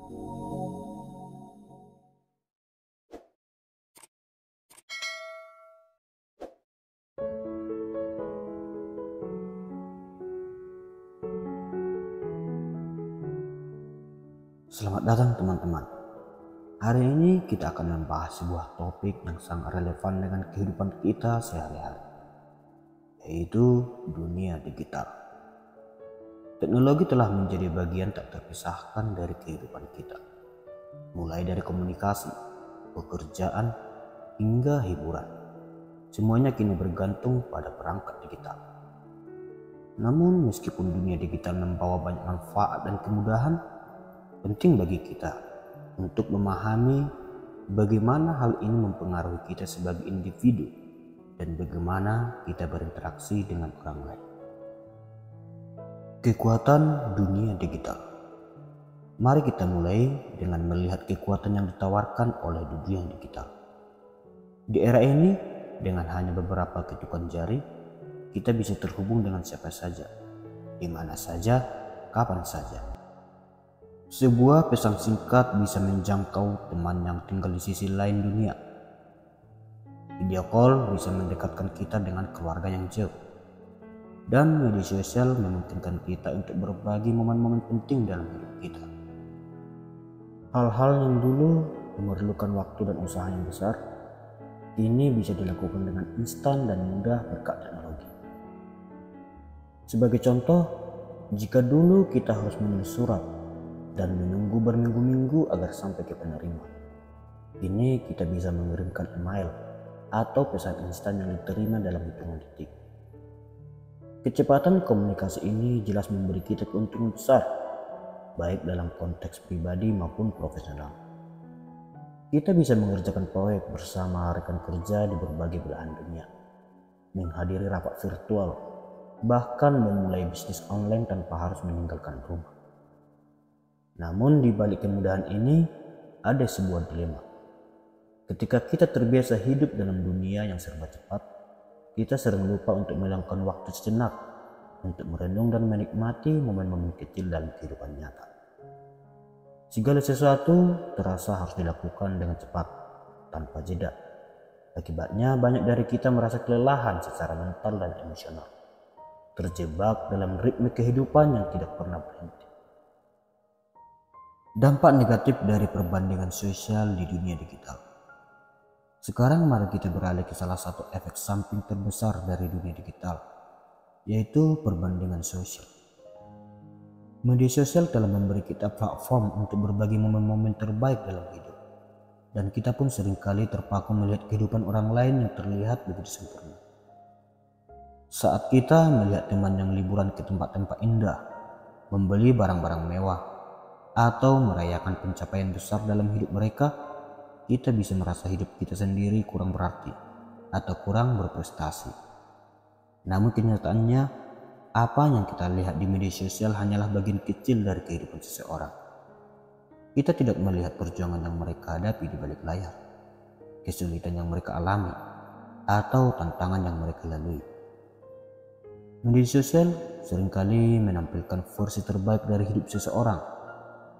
Selamat datang teman-teman. Hari ini kita akan membahas sebuah topik yang sangat relevan dengan kehidupan kita sehari-hari, yaitu dunia digital. Teknologi telah menjadi bagian tak terpisahkan dari kehidupan kita, mulai dari komunikasi, pekerjaan, hingga hiburan. Semuanya kini bergantung pada perangkat digital. Namun meskipun dunia digital membawa banyak manfaat dan kemudahan, penting bagi kita untuk memahami bagaimana hal ini mempengaruhi kita sebagai individu dan bagaimana kita berinteraksi dengan orang lain. Kekuatan dunia digital. Mari kita mulai dengan melihat kekuatan yang ditawarkan oleh dunia digital. Di era ini, dengan hanya beberapa ketukan jari, kita bisa terhubung dengan siapa saja, di mana saja, kapan saja. Sebuah pesan singkat bisa menjangkau teman yang tinggal di sisi lain dunia. Video call bisa mendekatkan kita dengan keluarga yang jauh. Dan media sosial memungkinkan kita untuk berbagi momen-momen penting dalam hidup kita. Hal-hal yang dulu memerlukan waktu dan usaha yang besar, kini bisa dilakukan dengan instan dan mudah berkat teknologi. Sebagai contoh, jika dulu kita harus menulis surat dan menunggu berminggu-minggu agar sampai ke penerima, kini kita bisa mengirimkan email atau pesan instan yang diterima dalam hitungan detik. Kecepatan komunikasi ini jelas memberi kita keuntungan besar, baik dalam konteks pribadi maupun profesional. Kita bisa mengerjakan proyek bersama rekan kerja di berbagai belahan dunia, menghadiri rapat virtual, bahkan memulai bisnis online tanpa harus meninggalkan rumah. Namun di balik kemudahan ini ada sebuah dilema. Ketika kita terbiasa hidup dalam dunia yang serba cepat, kita sering lupa untuk meluangkan waktu sejenak untuk merenung dan menikmati momen-momen kecil dalam kehidupan nyata. Segala sesuatu terasa harus dilakukan dengan cepat, tanpa jeda. Akibatnya banyak dari kita merasa kelelahan secara mental dan emosional, terjebak dalam ritme kehidupan yang tidak pernah berhenti. Dampak negatif dari perbandingan sosial di dunia digital. Sekarang mari kita beralih ke salah satu efek samping terbesar dari dunia digital, yaitu perbandingan sosial. Media sosial telah memberi kita platform untuk berbagi momen-momen terbaik dalam hidup, dan kita pun seringkali terpaku melihat kehidupan orang lain yang terlihat begitu sempurna. Saat kita melihat teman yang liburan ke tempat-tempat indah, membeli barang-barang mewah, atau merayakan pencapaian besar dalam hidup mereka, kita bisa merasa hidup kita sendiri kurang berarti atau kurang berprestasi. Namun kenyataannya, apa yang kita lihat di media sosial hanyalah bagian kecil dari kehidupan seseorang. Kita tidak melihat perjuangan yang mereka hadapi di balik layar, kesulitan yang mereka alami, atau tantangan yang mereka lalui. Media sosial seringkali menampilkan versi terbaik dari hidup seseorang,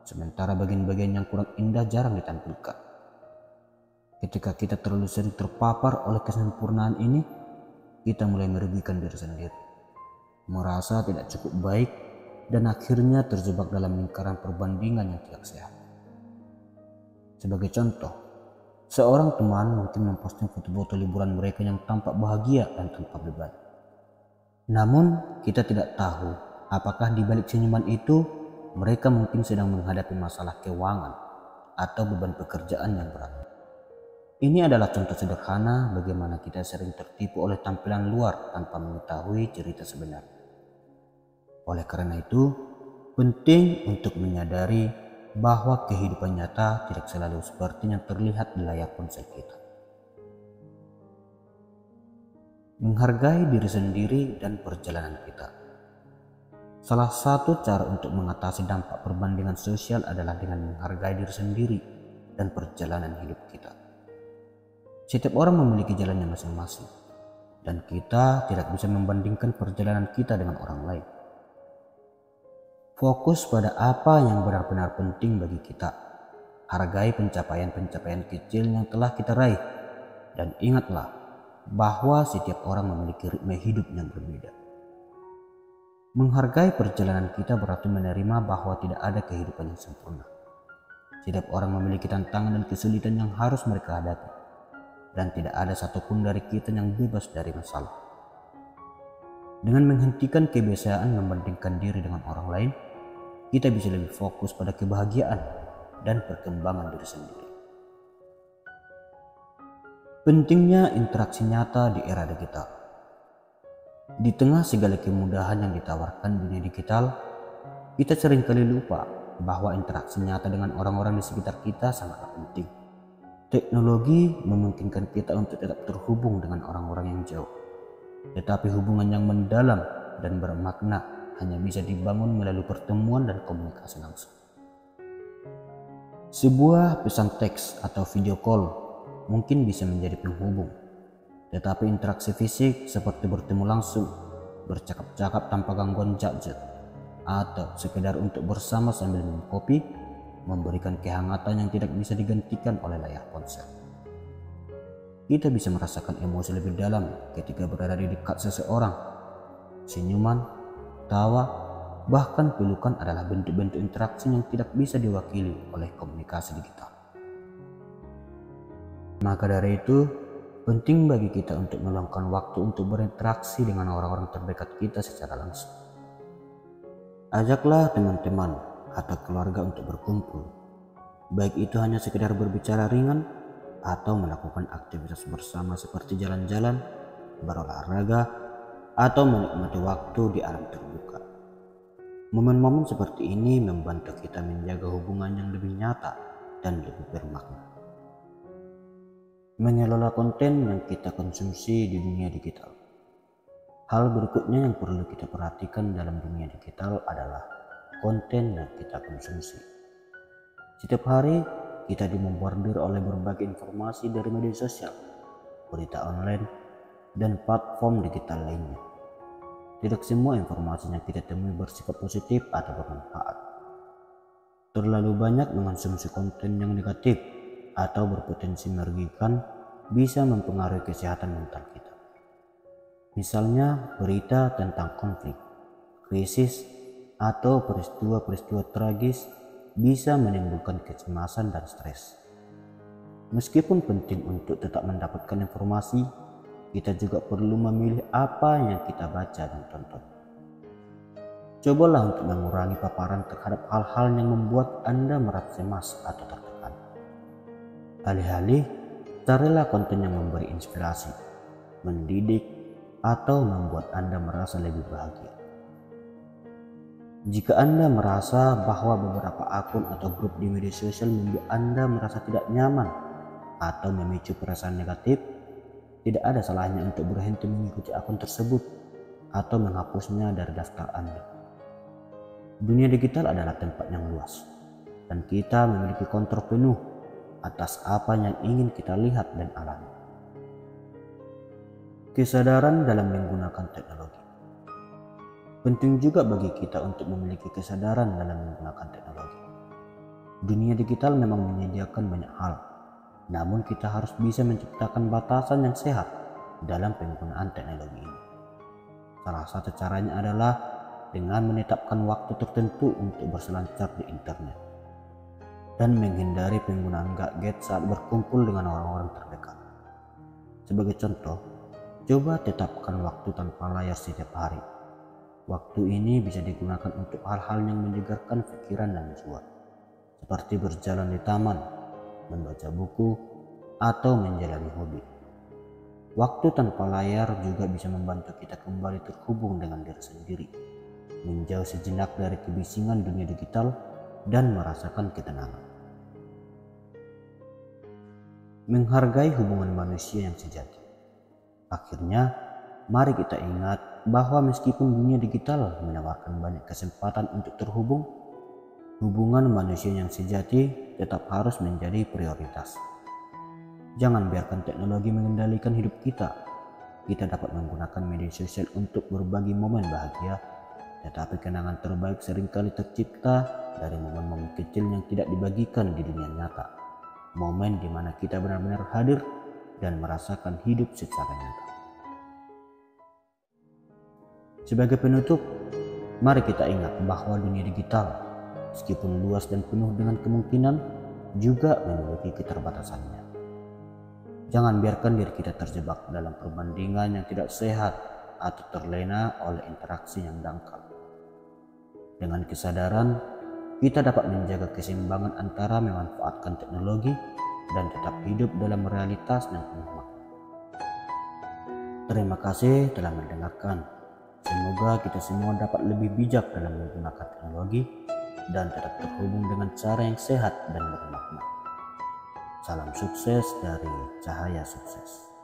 sementara bagian-bagian yang kurang indah jarang ditampilkan. Ketika kita terlalu sering terpapar oleh kesempurnaan ini, kita mulai merugikan diri sendiri, merasa tidak cukup baik, dan akhirnya terjebak dalam lingkaran perbandingan yang tidak sehat. Sebagai contoh, seorang teman mungkin memposting foto-foto liburan mereka yang tampak bahagia dan tanpa beban. Namun, kita tidak tahu apakah di balik senyuman itu mereka mungkin sedang menghadapi masalah keuangan atau beban pekerjaan yang berat. Ini adalah contoh sederhana bagaimana kita sering tertipu oleh tampilan luar tanpa mengetahui cerita sebenarnya. Oleh karena itu, penting untuk menyadari bahwa kehidupan nyata tidak selalu seperti yang terlihat di layar ponsel kita. Menghargai diri sendiri dan perjalanan kita. Salah satu cara untuk mengatasi dampak perbandingan sosial adalah dengan menghargai diri sendiri dan perjalanan hidup kita. Setiap orang memiliki jalannya masing-masing, dan kita tidak bisa membandingkan perjalanan kita dengan orang lain. Fokus pada apa yang benar-benar penting bagi kita. Hargai pencapaian-pencapaian kecil yang telah kita raih. Dan ingatlah bahwa setiap orang memiliki ritme hidup yang berbeda. Menghargai perjalanan kita berarti menerima bahwa tidak ada kehidupan yang sempurna. Setiap orang memiliki tantangan dan kesulitan yang harus mereka hadapi. Dan tidak ada satupun dari kita yang bebas dari masalah. Dengan menghentikan kebiasaan membandingkan diri dengan orang lain, kita bisa lebih fokus pada kebahagiaan dan perkembangan diri sendiri. Pentingnya interaksi nyata di era digital. Di tengah segala kemudahan yang ditawarkan dunia digital, kita seringkali lupa bahwa interaksi nyata dengan orang-orang di sekitar kita sangatlah penting. Teknologi memungkinkan kita untuk tetap terhubung dengan orang-orang yang jauh. Tetapi hubungan yang mendalam dan bermakna hanya bisa dibangun melalui pertemuan dan komunikasi langsung. Sebuah pesan teks atau video call mungkin bisa menjadi penghubung, tetapi interaksi fisik seperti bertemu langsung, bercakap-cakap tanpa gangguan gadget, atau sekedar untuk bersama sambil minum kopi memberikan kehangatan yang tidak bisa digantikan oleh layar ponsel. Kita bisa merasakan emosi lebih dalam ketika berada di dekat seseorang. Senyuman, tawa, bahkan pelukan adalah bentuk-bentuk interaksi yang tidak bisa diwakili oleh komunikasi digital. Maka dari itu, penting bagi kita untuk meluangkan waktu untuk berinteraksi dengan orang-orang terdekat kita secara langsung. Ajaklah teman-teman atau keluarga untuk berkumpul, baik itu hanya sekedar berbicara ringan atau melakukan aktivitas bersama seperti jalan-jalan, berolahraga, atau menikmati waktu di alam terbuka. Momen-momen seperti ini membantu kita menjaga hubungan yang lebih nyata dan lebih bermakna. Mengelola konten yang kita konsumsi di dunia digital. Hal berikutnya yang perlu kita perhatikan dalam dunia digital adalah konten yang kita konsumsi. Setiap hari kita dibombardir oleh berbagai informasi dari media sosial, berita online, dan platform digital lainnya. Tidak semua informasi yang kita temui bersifat positif atau bermanfaat. Terlalu banyak mengonsumsi konten yang negatif atau berpotensi merugikan bisa mempengaruhi kesehatan mental kita. Misalnya berita tentang konflik, krisis, atau peristiwa-peristiwa tragis bisa menimbulkan kecemasan dan stres. Meskipun penting untuk tetap mendapatkan informasi, kita juga perlu memilih apa yang kita baca dan tonton. Cobalah untuk mengurangi paparan terhadap hal-hal yang membuat Anda merasa cemas atau tertekan. Alih-alih, carilah konten yang memberi inspirasi, mendidik, atau membuat Anda merasa lebih bahagia. Jika Anda merasa bahwa beberapa akun atau grup di media sosial membuat Anda merasa tidak nyaman atau memicu perasaan negatif, tidak ada salahnya untuk berhenti mengikuti akun tersebut atau menghapusnya dari daftar Anda. Dunia digital adalah tempat yang luas, dan kita memiliki kontrol penuh atas apa yang ingin kita lihat dan alami. Kesadaran dalam menggunakan teknologi. Penting juga bagi kita untuk memiliki kesadaran dalam menggunakan teknologi. Dunia digital memang menyediakan banyak hal, namun kita harus bisa menciptakan batasan yang sehat dalam penggunaan teknologi ini. Salah satu caranya adalah dengan menetapkan waktu tertentu untuk berselancar di internet dan menghindari penggunaan gadget saat berkumpul dengan orang-orang terdekat. Sebagai contoh, coba tetapkan waktu tanpa layar setiap hari. Waktu ini bisa digunakan untuk hal-hal yang menyegarkan pikiran dan jiwa, seperti berjalan di taman, membaca buku, atau menjalani hobi. Waktu tanpa layar juga bisa membantu kita kembali terhubung dengan diri sendiri, menjauh sejenak dari kebisingan dunia digital, dan merasakan ketenangan. Menghargai hubungan manusia yang sejati. Akhirnya, mari kita ingat bahwa meskipun dunia digital menawarkan banyak kesempatan untuk terhubung, hubungan manusia yang sejati tetap harus menjadi prioritas. Jangan biarkan teknologi mengendalikan hidup kita. Kita dapat menggunakan media sosial untuk berbagi momen bahagia, Tetapi kenangan terbaik seringkali tercipta dari momen-momen kecil yang tidak dibagikan di dunia nyata. Momen di mana kita benar-benar hadir dan merasakan hidup secara nyata. Sebagai penutup, mari kita ingat bahwa dunia digital, meskipun luas dan penuh dengan kemungkinan, juga memiliki keterbatasannya. Jangan biarkan diri kita terjebak dalam perbandingan yang tidak sehat atau terlena oleh interaksi yang dangkal. Dengan kesadaran, kita dapat menjaga keseimbangan antara memanfaatkan teknologi dan tetap hidup dalam realitas yang penuh makna. Terima kasih telah mendengarkan. Semoga kita semua dapat lebih bijak dalam menggunakan teknologi dan tetap terhubung dengan cara yang sehat dan bermakna. Salam sukses dari Cahaya Sukses.